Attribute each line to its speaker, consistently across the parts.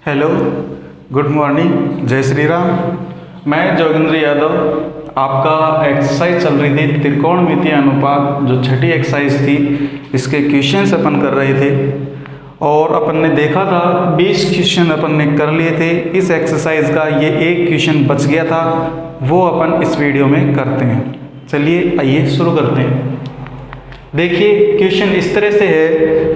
Speaker 1: Hello, good morning, जय श्री राम। मैं जोगिंद्र यादव। आपका एक्सरसाइज चल रही थी त्रिकोणमितीय अनुपात, जो छठी एक्सरसाइज थी, इसके क्वेश्चंस अपन कर रहे थे और अपन ने देखा था 20 क्वेश्चन अपन ने कर लिए थे। इस एक्सरसाइज का ये एक क्वेश्चन बच गया था, वो अपन इस वीडियो में करते हैं। चलिए आइए शुरू करते हैं। देखिए क्वेश्चन इस तरह से है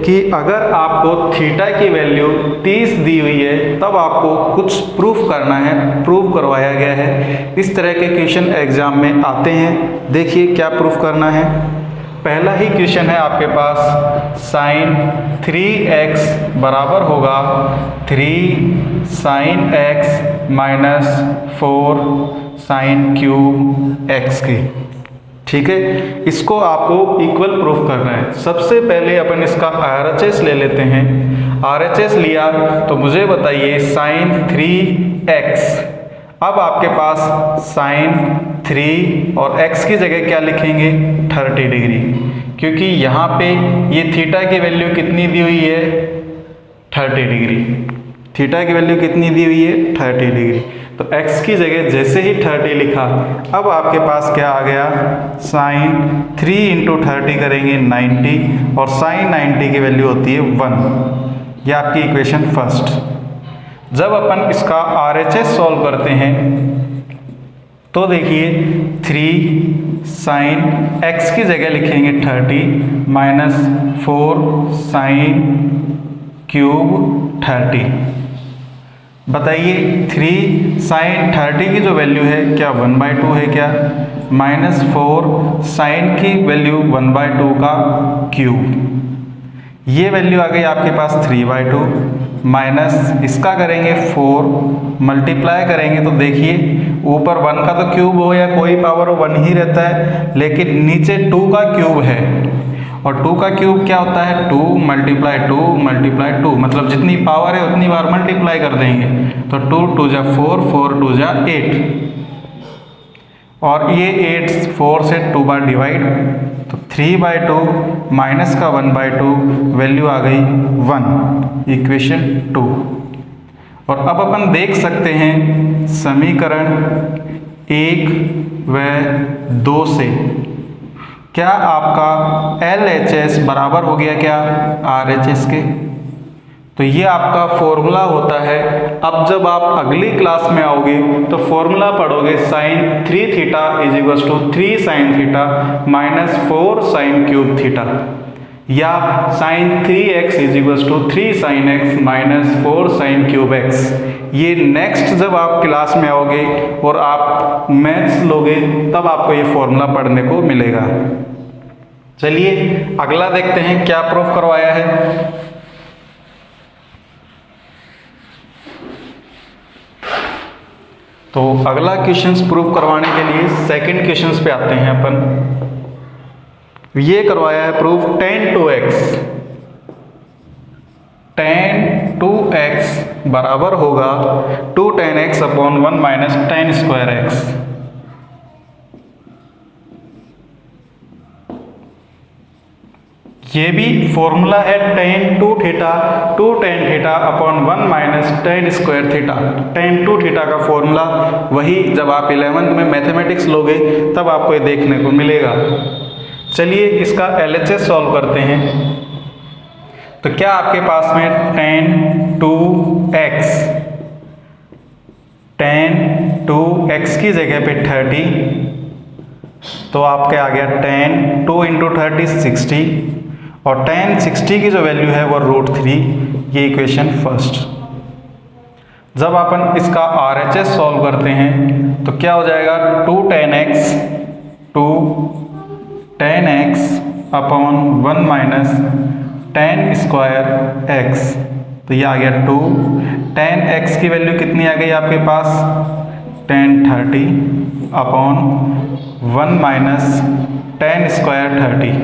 Speaker 1: कि अगर आपको थीटा की वैल्यू 30 दी हुई है तब आपको कुछ प्रूफ करना है, प्रूफ करवाया गया है। इस तरह के क्वेश्चन एग्जाम में आते हैं। देखिए क्या प्रूफ करना है। पहला ही क्वेश्चन है आपके पास, साइन 3x बराबर होगा 3 sine x minus 4 sine cube x की। ठीक है, इसको आपको इक्वल प्रूफ करना है। सबसे पहले अपन इसका RHS ले लेते हैं। RHS लिया तो मुझे बताइए साइन 3x। अब आपके पास साइन 3 और x की जगह क्या लिखेंगे, 30 डिग्री, क्योंकि यहाँ पे ये थीटा की वैल्यू कितनी दी हुई है, 30 डिग्री। थीटा की वैल्यू कितनी दी हुई है, 30 डिग्री। तो x की जगह जैसे ही 30 लिखा, अब आपके पास क्या आ गया, साइन 3 इंटू 30 करेंगे 90, और साइन 90 की वैल्यू होती है 1। ये आपकी इक्वेशन फर्स्ट। जब अपन इसका RHS सॉल्व करते हैं तो देखिए 3 साइन x की जगह लिखेंगे 30 माइनस 4 साइन क्यूब 30। बताइए 3 साइन 30 की जो वैल्यू है क्या 1/2 है क्या, माइनस 4 साइन की वैल्यू 1/2 का क्यूब। ये वैल्यू आ गई आपके पास 3/2 माइनस इसका करेंगे 4, मल्टीप्लाई करेंगे तो देखिए ऊपर 1 का तो क्यूब हो या कोई पावर हो 1 ही रहता है, लेकिन नीचे 2 का क्यूब है और 2 का क्यूब क्या होता है, 2 मल्टीप्लाई 2 मल्टीप्लाई 2, मतलब जितनी पावर है उतनी बार मल्टीप्लाई कर देंगे। तो 2 2 जा 4, 4 2 जा 8, और ये 8 4 से 2 बार डिवाइड, तो 3/2 माइनस का 1/2, वैल्यू आ गई 1, इक्वेशन 2। और अब अपन देख सकते हैं समीकरण 1 व 2 से क्या आपका LHS बराबर हो गया क्या RHS के। तो ये आपका फॉर्मूला होता है। अब जब आप अगली क्लास में आओगे तो फॉर्मूला पढ़ोगे, sine 3 theta is equals to 3 sine theta minus 4 sine cube theta, या sine 3x is equals to 3 sine x minus 4 sine cube x। ये नेक्स्ट जब आप क्लास में आओगे और आप मैथ्स लोगे तब आपको ये फॉर्मूला पढ़ने को मिलेगा। चलिए अगला देखते हैं क्या प्रूफ करवाया है। तो अगला क्वेश्चंस प्रूफ करवाने के लिए सेकंड क्वेश्चंस पे आते हैं अपन। ये करवाया है प्रूफ tan 2x बराबर होगा 2 tan x upon 1 minus tan square x। ये भी फॉर्मूला है tan 2 theta, 2 tan theta upon 1 minus tan square theta. tan 2 theta का फॉर्मूला वही जब आप 11th में मैथमेटिक्स लोगे तब आपको ये देखने को मिलेगा। चलिए इसका LHS सॉल्व करते हैं। तो क्या आपके पास में tan 2x की जगह पे 30, तो आपके आ गया tan 2 इंटू 30 60, और tan 60 की जो वैल्यू है वो √3। ये इक्वेशन फर्स्ट। जब अपन इसका RHS सॉल्व करते हैं तो क्या हो जाएगा, 2 tan x upon 1 minus tan square x। तो ये आ गया 2 tan x की वैल्यू कितनी आ गई आपके पास, tan 30 upon 1 minus tan square 30।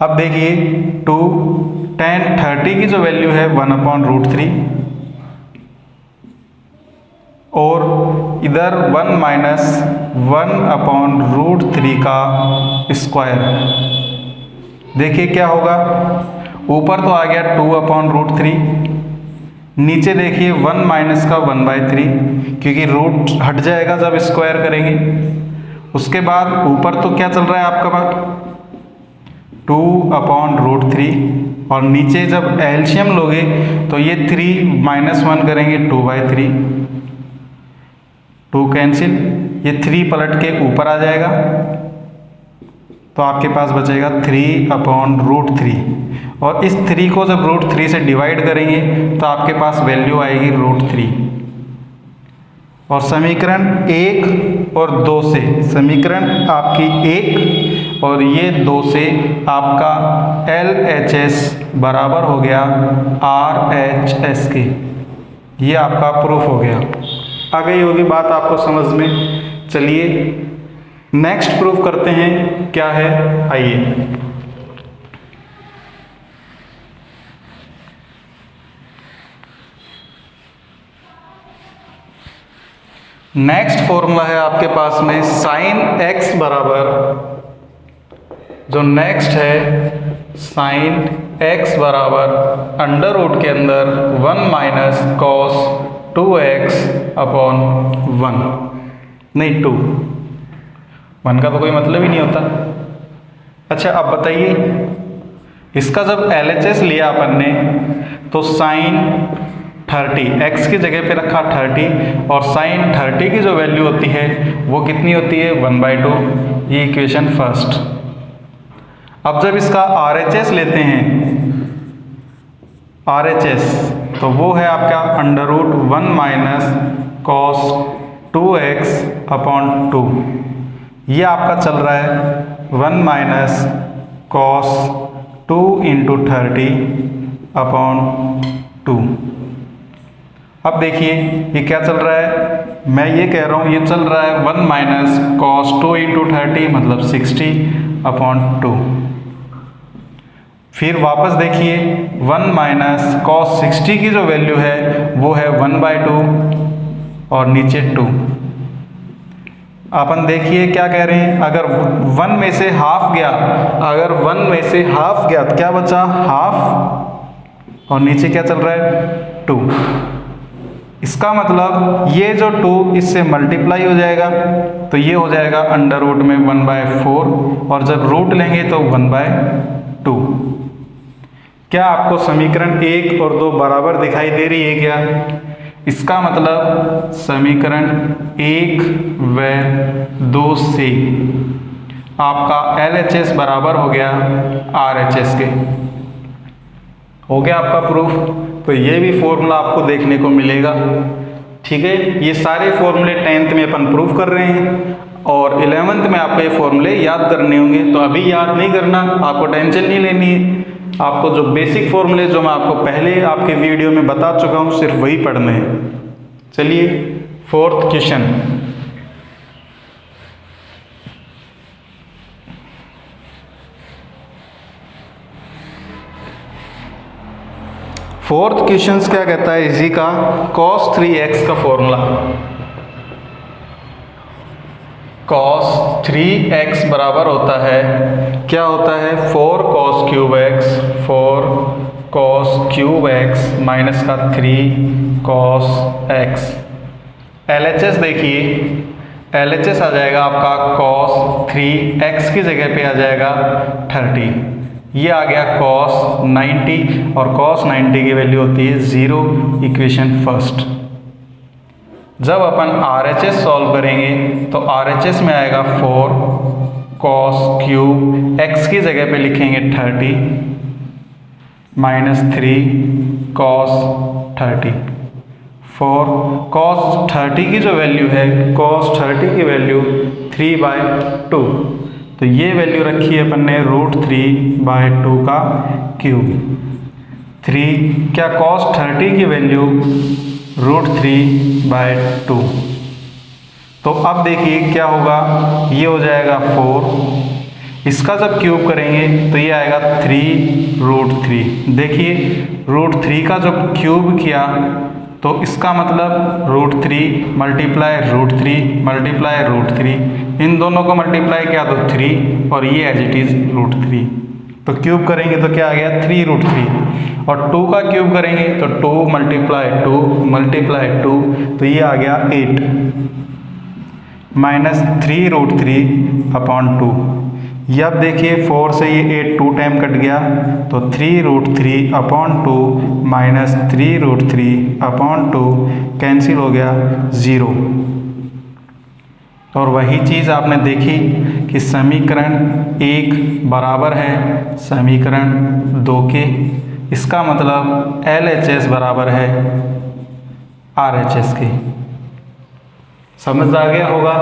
Speaker 1: अब देखिए 2 tan 30 की जो वैल्यू है 1/√3, और इधर 1 माइनस 1/√3 का स्क्वायर। देखिए क्या होगा, ऊपर तो आ गया 2/√3, नीचे देखिए 1 माइनस का 1/3 क्योंकि रूट हट जाएगा जब स्क्वायर करेंगे। उसके बाद ऊपर तो क्या चल रहा है आपका पास 2/√3 और नीचे जब एलसीएम लोगे तो ये 3 - 1 करेंगे 2/3, 2 कैंसिल, ये 3 पलट के ऊपर आ जाएगा तो आपके पास बचेगा 3/√3 और इस 3 को जब √3 से डिवाइड करेंगे तो आपके पास वैल्यू आएगी √3। और समीकरण 1 और 2 से, समीकरण आपकी 1 और ये 2 से आपका LHS बराबर हो गया RHS के। ये आपका प्रूफ हो गया। आ गई होगी बात आपको समझ में। चलिए नेक्स्ट प्रूफ करते हैं, क्या है आइए। नेक्स्ट फॉर्मूला है आपके पास में साइन x बराबर, जो नेक्स्ट है साइन x बराबर अंडर रूट के अंदर 1 माइनस कॉस 2x/1, नहीं 2, 1 का तो कोई मतलब ही नहीं होता। अच्छा अब बताइए, इसका जब LHS लिया अपन ने तो साइन 30 x की जगह पे रखा 30 और साइन 30 की जो वैल्यू होती है वो कितनी होती है 1/2। ये इक्वेशन फर्स्ट। अब जब इसका RHS लेते हैं, RHS तो वो है आपका under root 1 minus cos 2x/2। ये आपका चल रहा है 1 माइनस कॉस 2 × 30/2। अब देखिए ये क्या चल रहा है, मैं ये कह रहा हूँ ये चल रहा है 1 माइनस कॉस 2 × 30 मतलब 60/2। फिर वापस देखिए 1 माइनस कॉस 60 की जो वैल्यू है वो है 1/2 और नीचे 2। अपन देखिए क्या कह रहे हैं, अगर 1 में से हाफ गया, अगर 1 में से हाफ गया तो क्या बचा हाफ और नीचे क्या चल रहा है 2। इसका मतलब ये जो 2 इससे मल्टीप्लाई हो जाएगा तो ये हो जाएगा अंडर रूट में 1/4 और जब रूट लेंगे तो 1/2। क्या आपको समीकरण 1 और 2 बराबर दिखाई दे रही है क्या? इसका मतलब समीकरण 1 व 2 से आपका LHS बराबर हो गया RHS के। हो गया आपका प्रूफ। तो ये भी फॉर्मूला आपको देखने को मिलेगा। ठीक है, ये सारे फॉर्मूले 10th में अपन प्रूफ कर रहे हैं और 11th में आपको ये फॉर्मूले याद करने होंगे। तो अभी याद नहीं करना, आपको टेंशन नहीं लेनी है। आपको जो बेसिक फॉर्मूले जो मैं आपको पहले आपके वीडियो में बता चुका हूँ सिर्फ वही पढ़ने हैं। चलिए 4th क्वेश्चन। फोर्थ क्वेश्चन क्या कहता है इसी का, cos 3x का फॉर्मूला। cos 3x बराबर होता है, क्या होता है 4 cos cube x, 4 cos cube x minus का 3 cos x। LHS देखिए, LHS आ जाएगा आपका cos 3x की जगह पे आ जाएगा 30। ये आ गया cos 90 और cos 90 की वैल्यू होती है 0, इक्वेशन फर्स्ट। जब अपन RHS सॉल्व करेंगे तो RHS में आएगा 4 cos क्यूब x की जगह पे लिखेंगे 30 माइनस 3 cos 30। 4 cos 30 की जो वैल्यू है, cos 30 की वैल्यू 3/2। तो ये वैल्यू रखी है अपन ने √3/2 का क्यूब। 3 क्या cos 30 की वैल्यू √3/2। तो अब देखिए क्या होगा, ये हो जाएगा 4, इसका जब क्यूब करेंगे तो ये आएगा 3√3। देखिए √3 का जब क्यूब किया तो इसका मतलब √3 मल्टीप्लाई √3 मल्टीप्लाई √3, इन दोनों को मल्टीप्लाई किया तो 3 और ये एज इट इज √3। तो क्यूब करेंगे तो क्या आ गया 3√3, और 2 का क्यूब करेंगे तो 2 × 2 × 2, तो ये आ गया 8 माइनस 3√3/2। ये अब देखिए 4 से ये 8 2 टाइम कट गया, तो 3√3/2 माइनस 3√3/2 कैंसिल हो गया 0। और वही चीज़ आपने देखी कि समीकरण 1 बराबर है समीकरण 2 के, इसका मतलब LHS बराबर है RHS के। समझ आ गया होगा।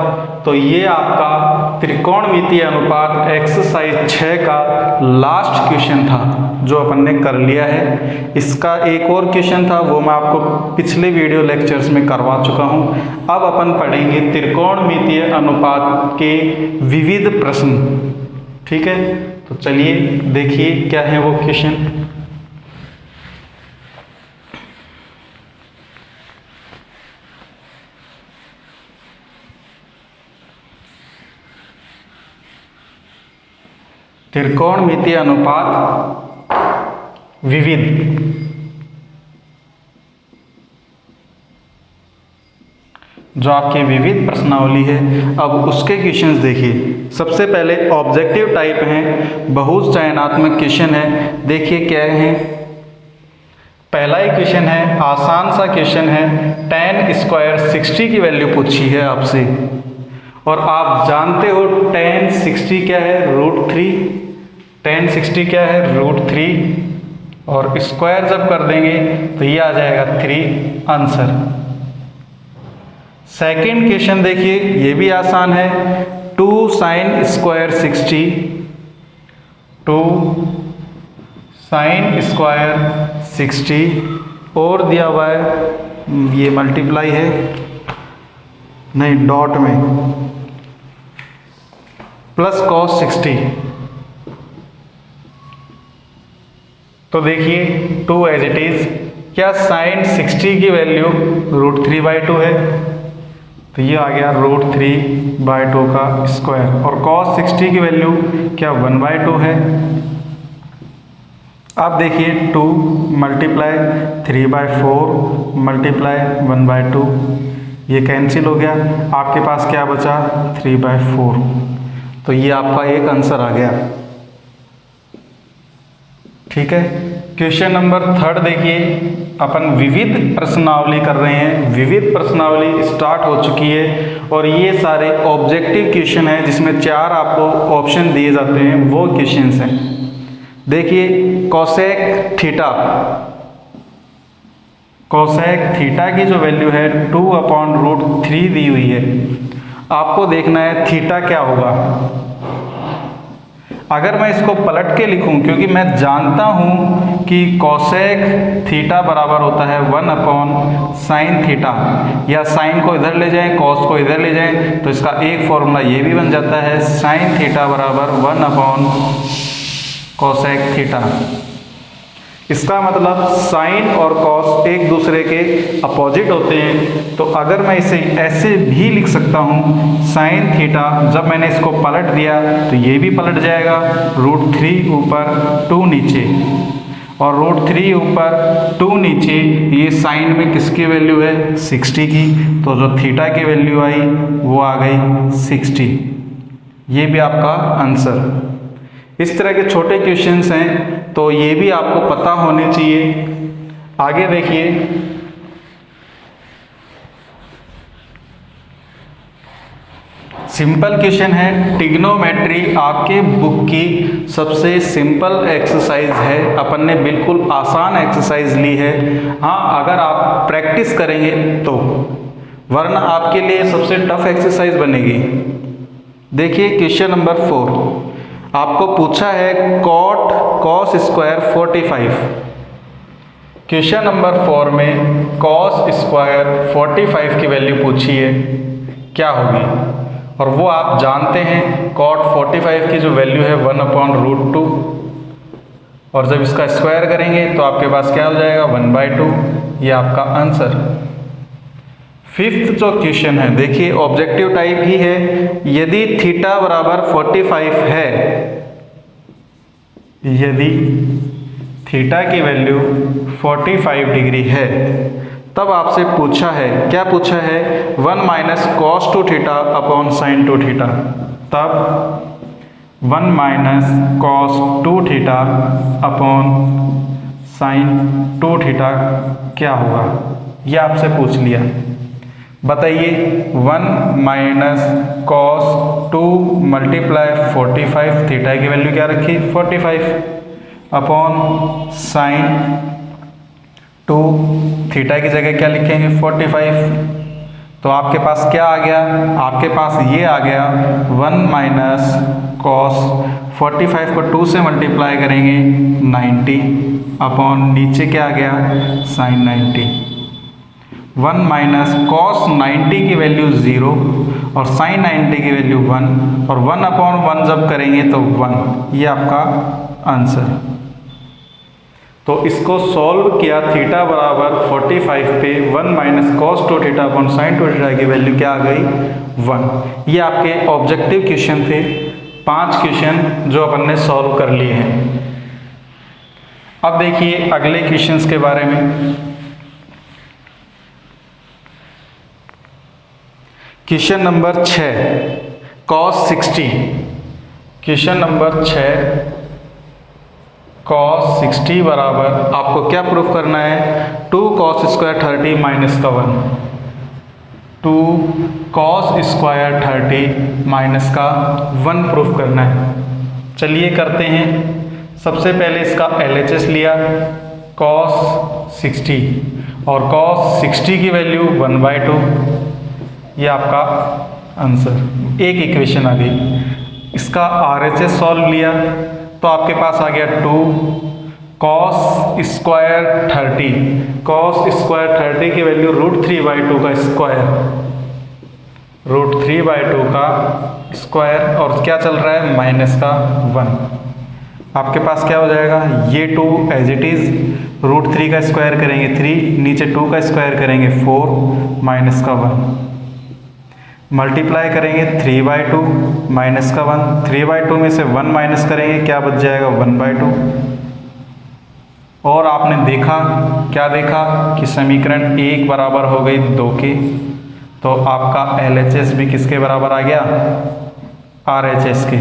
Speaker 1: तो ये आपका त्रिकोणमितीय अनुपात एक्सरसाइज 6 का लास्ट क्वेश्चन था जो अपन ने कर लिया है। इसका एक और क्वेश्चन था, वो मैं आपको पिछले वीडियो लेक्चर्स में करवा चुका हूँ। अब अपन पढ़ेंगे त्रिकोणमितीय अनुपात के विविध प्रश्न। ठीक है, तो चलिए देखिए क्या है वो क्वेश्चन। त्रिकोणमितीय अनुपात विविध। जो आपकी विविध प्रश्नावली है, अब उसके क्वेश्चंस देखिए। सबसे पहले ऑब्जेक्टिव टाइप हैं, बहुत चयनात्मक क्वेश्चन है। देखिए क्या है। पहला ही क्वेश्चन है, आसान सा क्वेश्चन है। tan स्क्वायर 60 की वैल्यू पूछी है आपसे, और आप जानते हो tan 60 क्या है, √3। tan 60 क्या है, √3, और स्क्वायर जब कर देंगे तो ये आ जाएगा 3 आंसर। सेकंड क्वेश्चन देखिए, ये भी आसान है। 2 sin स्क्वायर 60, 2 sin स्क्वायर 60, और दिया हुआ है ये मल्टीप्लाई है, नहीं डॉट में, प्लस cos 60। तो देखिए 2 एज इट इज, क्या sin 60 की वैल्यू √3/2 है, तो ये आ गया √3/2 का स्क्वायर, और cos 60 की वैल्यू क्या 1/2 है। अब देखिए 2 × 3/4 × 1/2, ये कैंसिल हो गया, आपके पास क्या बचा 3/4। तो ये आपका एक आंसर आ गया। ठीक है, क्वेश्चन नंबर 3 देखिए। अपन विविध प्रश्नावली कर रहे हैं, विविध प्रश्नावली स्टार्ट हो चुकी है, और ये सारे ऑब्जेक्टिव क्वेश्चन हैं जिसमें 4 आपको ऑप्शन दिए जाते हैं, वो क्वेश्चंस हैं। देखिए कोसेक थीटा की जो वैल्यू है 2/√3 दी हुई है। आपको देखना है थीटा क्या होगा। अगर मैं इसको पलट के लिखूं, क्योंकि मैं जानता हूं कि कोसेक थीटा बराबर होता है 1/sin थीटा, या साइन को इधर ले जाएं कॉस को इधर ले जाएं, तो इसका एक फॉर्मूला ये भी बन जाता है sin थीटा बराबर 1/कोसेक थीटा। इसका मतलब साइन और कॉस एक दूसरे के अपोजिट होते हैं। तो अगर मैं इसे ऐसे भी लिख सकता हूँ साइन थीटा, जब मैंने इसको पलट दिया तो ये भी पलट जाएगा, √3 ऊपर 2 नीचे, और √3 ऊपर 2 नीचे, ये साइन में किसकी वैल्यू है 60 की, तो जो थीटा की वैल्यू आई वो आ गई 60। ये भी आपका आंसर। इस तरह के छोटे क्वेश्चंस हैं, तो ये भी आपको पता होने चाहिए। आगे देखिए, सिंपल क्वेश्चन है। ट्रिग्नोमेट्री आपके बुक की सबसे सिंपल एक्सरसाइज है, अपन ने बिल्कुल आसान एक्सरसाइज ली है। हाँ, अगर आप प्रैक्टिस करेंगे तो, वरना आपके लिए सबसे टफ एक्सरसाइज बनेगी। देखिए क्वेश्चन नंबर 4, आपको पूछा है cot cos square 45। Question number 4 में cos स्क्वायर 45 की वैल्यू पूछी है, क्या होगी, और वो आप जानते हैं cot 45 की जो वैल्यू है 1/√2, और जब इसका स्क्वायर करेंगे तो आपके पास क्या हो जाएगा 1/2। ये आपका आंसर। 5th जो क्वेश्चन है, देखिए ऑब्जेक्टिव टाइप ही है। यदि थीटा बराबर 45 है, यदि थीटा की वैल्यू 45 डिग्री है, तब आपसे पूछा है, क्या पूछा है, 1 minus cos two theta upon sine to theta. तब 1 minus cos two theta upon sine to theta क्या होगा, ये आपसे पूछ लिया। बताइए, 1 minus cos two multiply 45, theta की वैल्यू क्या रखी, 45 अपॉन साइन टू, थीटा की जगह क्या लिखेंगे, 45। तो आपके पास क्या आ गया, आपके पास ये आ गया 1 माइनस कॉस 45 को 2 से मल्टीप्लाई करेंगे 90 अपॉन नीचे क्या आ गया, साइन 90। 1 माइनस कॉस 90 की वैल्यू 0 और साइन 90 की वैल्यू 1, और 1 अपॉन 1 जब करेंगे तो 1, ये आपका आंसर। तो इसको सॉल्व किया, थीटा बराबर 45 पे 1 minus cos two theta upon sine to theta की वैल्यू क्या आ गई, 1। ये आपके ऑब्जेक्टिव क्वेश्चन थे, 5 क्वेश्चन जो अपन ने सॉल्व कर लिए हैं। अब देखिए अगले क्वेश्चंस के बारे में। Question number 6 cos 60। Question number 6 cos 60 बराबर आपको क्या प्रूफ करना है, 2 कॉस स्क्वायर 30 माइनस का 1, 2 कॉस स्क्वायर 30 माइनस का 1 प्रूफ करना है। चलिए करते हैं। सबसे पहले इसका LHS लिया, कॉस 60, और कॉस 60 की वैल्यू 1/2, ये आपका आंसर। एक इक्वेशन आ गई। इसका RHS सॉल्व लिया तो आपके पास आ गया 2 कॉस स्क्वायर 30, कॉस स्क्वायर 30 की वैल्यू √3/2 का स्क्वायर, √3/2 का स्क्वायर, और क्या चल रहा है, माइनस का 1। आपके पास क्या हो जाएगा, ये 2 एज इट इज, √3 का स्क्वायर करेंगे 3, नीचे 2 का स्क्वायर करेंगे 4, माइनस का 1, मल्टीप्लाई करेंगे 3/2 माइनस का 1, 3/2 में से 1 माइनस करेंगे, क्या बच जाएगा, 1/2। और आपने देखा, क्या देखा कि समीकरण 1 बराबर हो गई 2 के, तो आपका LHS भी किसके बराबर आ गया, RHS के।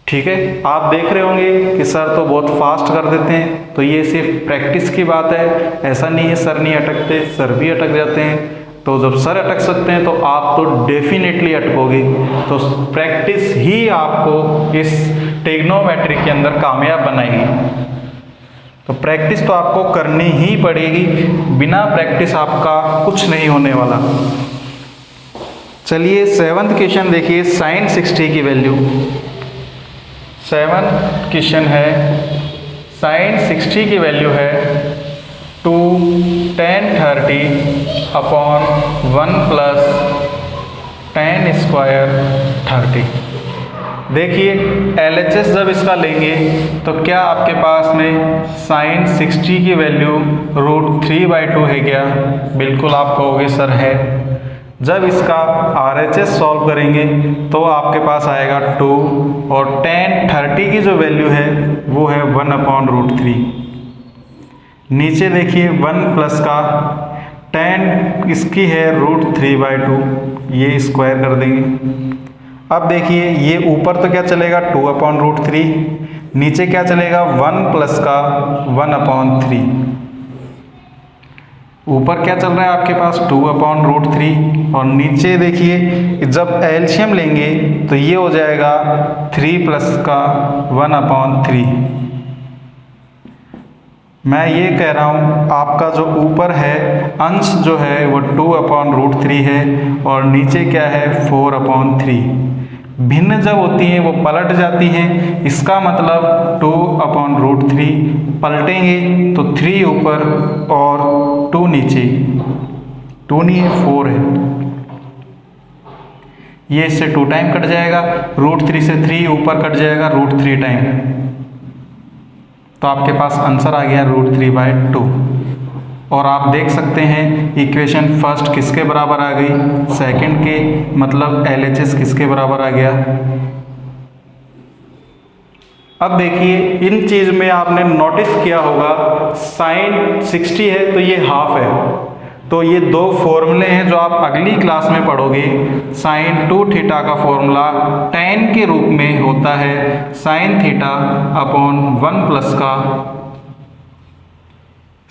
Speaker 1: ठीक है, आप देख रहे होंगे कि सर तो बहुत फास्ट कर देते हैं, तो ये सिर्फ प्रैक्टिस की बात है, ऐसा नहीं है सर नहीं अटकते, सर भी अटक जाते हैं। तो जब सर अटक सकते हैं तो आप तो डेफिनेटली अटकोगे। तो प्रैक्टिस ही आपको इस ट्रिग्नोमेट्री के अंदर कामयाब बनाएगी। तो प्रैक्टिस तो आपको करनी ही पड़ेगी, बिना प्रैक्टिस आपका कुछ नहीं होने वाला। चलिए 7th क्वेश्चन देखिए, साइन 60 की वैल्यू। 7th क्वेश्चन है, साइन 60 की वैल्यू है 2 tan 30 upon 1 plus tan square 30। देखिए LHS जब इसका लेंगे तो क्या आपके पास में साइन 60 की वैल्यू √3/2 है क्या, बिल्कुल आप कहोगे सर है। जब इसका RHS सॉल्व करेंगे तो आपके पास आएगा 2, और tan 30 की जो वैल्यू है वो है 1/√3। नीचे देखिए 1 प्लस का tan इसकी है √3/2, ये स्क्वायर कर देंगे। अब देखिए ये ऊपर तो क्या चलेगा 2/√3, नीचे क्या चलेगा 1 प्लस का 1/3। ऊपर क्या चल रहा है आपके पास 2/√3, और नीचे देखिए जब एलसीएम लेंगे तो ये हो जाएगा 3 प्लस का 1/3। मैं ये कह रहा हूँ आपका जो ऊपर है अंश जो है वो 2/√3 है, और नीचे क्या है 4/3। भिन्न जब होती हैं वो पलट जाती हैं, इसका मतलब 2/√3 पलटेंगे तो 3 ऊपर और 2 नीचे, 2 नहीं है 4 है, ये इससे 2 टाइम कट जाएगा, √3 से 3 ऊपर कट जाएगा √3 टाइम, तो आपके पास आंसर आ गया √3/2। और आप देख सकते हैं इक्वेशन फर्स्ट किसके बराबर आ गई, सेकंड के, मतलब LHS किसके बराबर आ गया, अब देखिए इन चीज़ में आपने नोटिस किया होगा साइन 60 है तो ये हाफ है, तो ये दो फॉर्मूले हैं जो आप अगली क्लास में पढ़ोगे। साइन 2 थीटा का फॉर्मूला tan के रूप में होता है साइन थीटा अपॉन 1 प्लस का,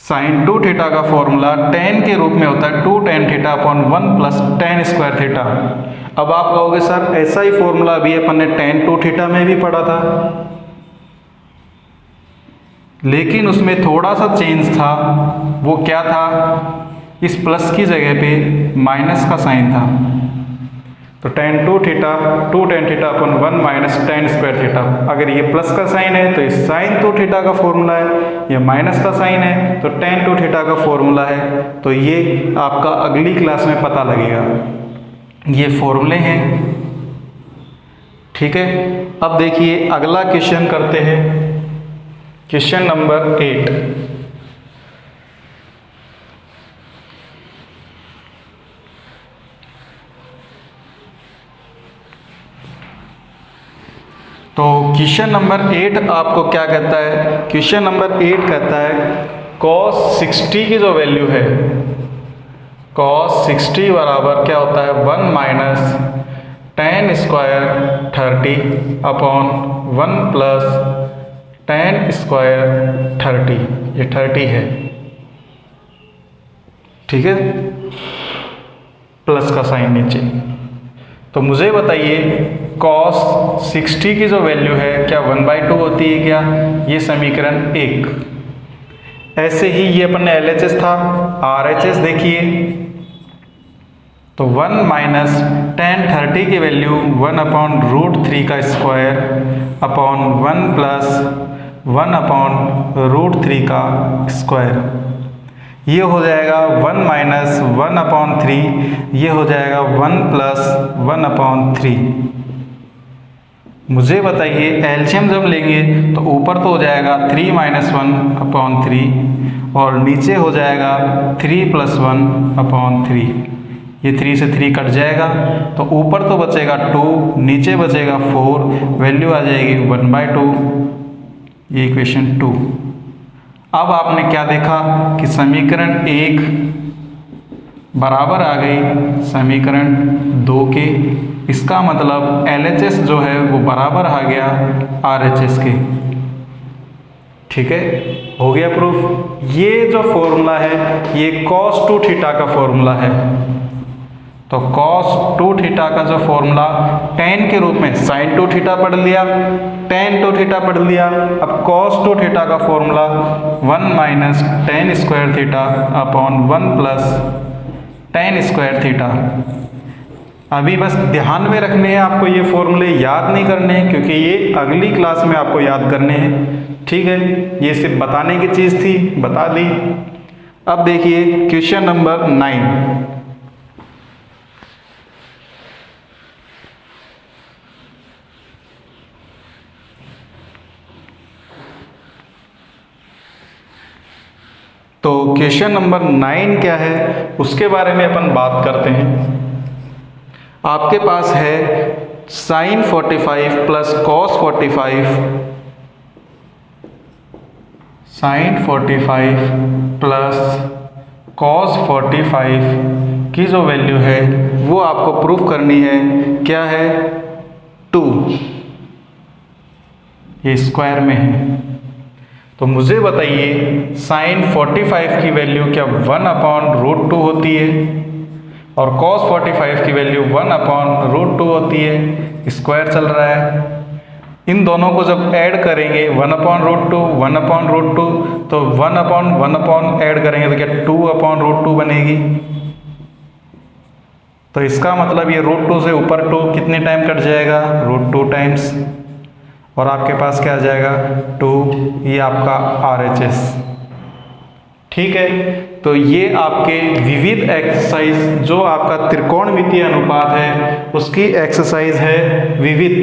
Speaker 1: साइन 2 थीटा का फॉर्मूला tan के रूप में होता है 2 tan theta upon 1 plus tan square theta. अब आप कहोगे सर ऐसा ही फॉर्मूला अभी अपन ने tan 2 थीटा में भी पढ़ा था, लेकिन उसमें थोड़ा सा चेंज था। वो क्या था, इस प्लस की जगह पे माइनस का साइन था, तो tan 2 थीटा 2 tan थीटा अपन 1 माइनस tan स्क्वायर थीटा। अगर ये प्लस का साइन है तो ये साइन 2 थीटा का फॉर्मूला है, ये माइनस का साइन है तो tan 2 थीटा का फॉर्मूला है। तो ये आपका अगली क्लास में पता लगेगा, ये फॉर्मूले हैं। ठीक है, अब देखिए अगला क्वेश्चन करते हैं, क्वेश्चन नंबर 8। तो क्वेश्चन नंबर 8 आपको क्या कहता है, क्वेश्चन नंबर 8 कहता है cos 60 की जो वैल्यू है, cos 60 बराबर क्या होता है 1 minus tan square 30 upon 1 plus tan square 30, ये 30 है। ठीक है, प्लस का साइन नीचे। तो मुझे बताइए cos 60 की जो वैल्यू है क्या 1/2 होती है क्या, ये समीकरण 1। ऐसे ही ये अपन ने LHS था, RHS देखिए, तो 1 माइनस tan 30 की वैल्यू 1/√3 का स्क्वायर अपॉन 1 प्लस 1/√3 का स्क्वायर, ये हो जाएगा 1 माइनस 1/3, ये हो जाएगा 1 प्लस 1/3। मुझे बताइए एलसीएम जब लेंगे तो ऊपर तो हो जाएगा 3 माइनस 1/3 और नीचे हो जाएगा 3 प्लस 1/3। ये 3 से 3 कट जाएगा तो ऊपर तो बचेगा 2, नीचे बचेगा 4, वैल्यू आ जाएगी 1/2। ये इक्वेशन 2। अब आपने क्या देखा कि समीकरण 1 बराबर आ गई समीकरण 2 के, इसका मतलब LHS जो है वो बराबर आ गया RHS के। ठीक है, हो गया प्रूफ। ये जो फॉर्मूला है ये cos 2 थीटा का फॉर्मूला है, तो cos 2 थीटा का जो फॉर्मूला tan के रूप में sin 2 थीटा पढ़ लिया, tan 2 थीटा पढ़ लिया। अब cos 2 थीटा का formula 1 minus tan square theta upon 1 plus tan square theta. अभी बस ध्यान में रखने हैं आपको, ये फॉर्मूले याद नहीं करने हैं क्योंकि ये अगली क्लास में आपको याद करने हैं। ठीक है, ये सिर्फ बताने की चीज़ थी, बता दी। अब देखिए क्वेश्चन नंबर 9। तो क्वेश्चन नंबर 9 क्या है उसके बारे में अपन बात करते हैं। आपके पास है sin 45 plus cos 45, sin 45 plus cos 45 की जो वैल्यू है वो आपको प्रूफ करनी है। क्या है 2, ये स्क्वायर में है। तो मुझे बताइए sin 45 की वैल्यू क्या 1/√2 होती है और cos 45 की वैल्यू 1/√2 होती है, स्क्वायर चल रहा है। इन दोनों को जब ऐड करेंगे 1/√2 1/√2, तो 1/1 ऐड करेंगे तो क्या 2/√2 बनेगी। तो इसका मतलब ये √2 से ऊपर 2 कितने टाइम कट जाएगा, √2 टाइम्स, और आपके पास क्या आ जाएगा 2, ये आपका RHS। ठीक है, तो ये आपके विविध एक्सरसाइज जो आपका त्रिकोणमितीय अनुपात है उसकी एक्सरसाइज है विविध,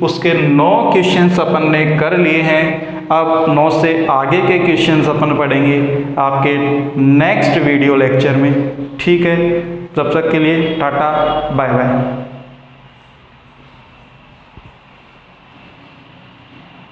Speaker 1: उसके 9 क्वेश्चंस अपन ने कर लिए हैं। अब 9 से आगे के क्वेश्चंस अपन पढ़ेंगे आपके नेक्स्ट वीडियो लेक्चर में। ठीक है, तब तक के लिए टाटा बाय बाय।